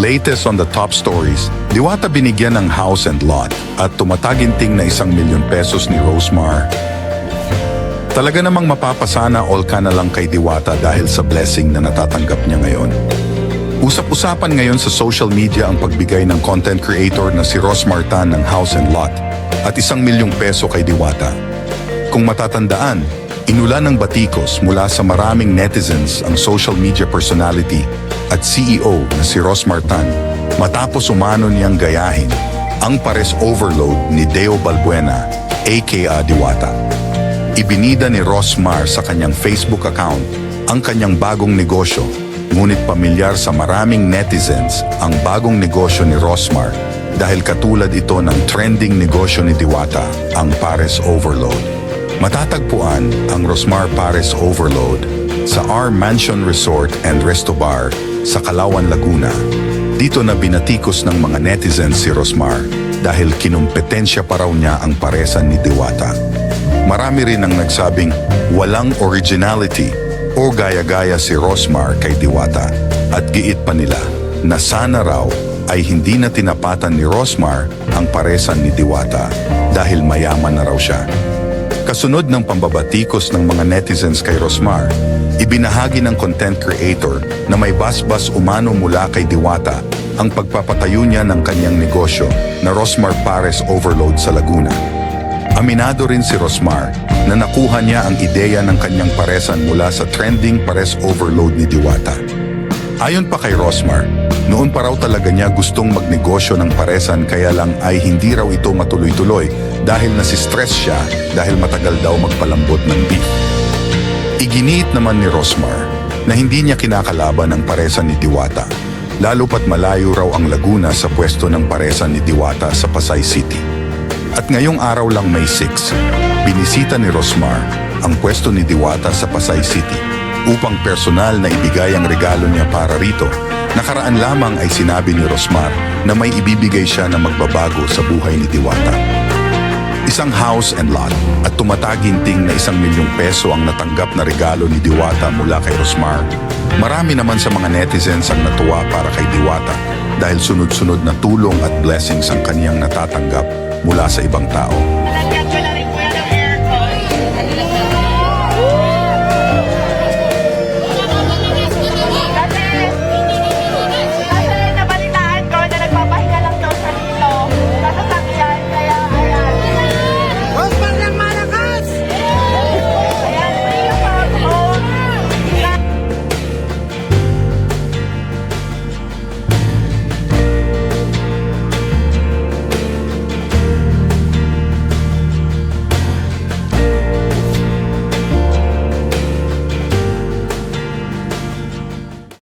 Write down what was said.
Latest on the top stories, Diwata binigyan ng house and lot at tumataginting na 1,000,000 pesos ni Rosemar. Talaga namang mapapasana all ka na lang kay Diwata dahil sa blessing na natatanggap niya ngayon. Usap-usapan ngayon sa social media ang pagbigay ng content creator na si Rosemar Tan ng house and lot at 1,000,000 peso kay Diwata. Kung matatandaan, inulan ng batikos mula sa maraming netizens ang social media personality at CEO na si Rosemar Tan matapos umano niyang gayahin ang pares overload ni Deo Balbuena aka Diwata. Ibinida ni Rosemar sa kanyang Facebook account ang kanyang bagong negosyo, ngunit pamilyar sa maraming netizens ang bagong negosyo ni Rosemar dahil katulad ito ng trending negosyo ni Diwata, ang pares overload. Matatagpuan ang Rosemar Pares Overload sa R Mansion Resort and Resto Bar sa Calauan, Laguna. Dito na binatikos ng mga netizens si Rosemar dahil kinumpetensya pa raw niya ang paresan ni Diwata. Marami rin ang nagsabing walang originality o gaya-gaya si Rosemar kay Diwata at giit pa nila na sana raw ay hindi na tinapatan ni Rosemar ang paresan ni Diwata dahil mayaman na raw siya. Kasunod ng pambabatikos ng mga netizens kay Rosemar, ibinahagi ng content creator na may basbas umano mula kay Diwata ang pagpapatayo niya ng kanyang negosyo na Rosemar Pares Overload sa Laguna. Aminado rin si Rosemar na nakuha niya ang ideya ng kanyang paresan mula sa trending Pares Overload ni Diwata. Ayon pa kay Rosemar, noon pa raw talaga niya gustong magnegosyo ng paresan kaya lang ay hindi raw ito matuloy-tuloy dahil nasistress siya dahil matagal daw magpalambot ng beef. Iginiit naman ni Rosemar na hindi niya kinakalaban ang paresan ni Diwata, lalo pat malayo raw ang Laguna sa pwesto ng paresan ni Diwata sa Pasay City. At ngayong araw lang May 6, binisita ni Rosemar ang pwesto ni Diwata sa Pasay City upang personal na ibigay ang regalo niya para rito. Nakaraan lamang ay sinabi ni Rosemar na may ibibigay siya na magbabago sa buhay ni Diwata. Isang house and lot at tumataginting na 1,000,000 peso ang natanggap na regalo ni Diwata mula kay Rosemar. Marami naman sa mga netizens ang natuwa para kay Diwata dahil sunod-sunod na tulong at blessings ang kaniyang natatanggap mula sa ibang tao.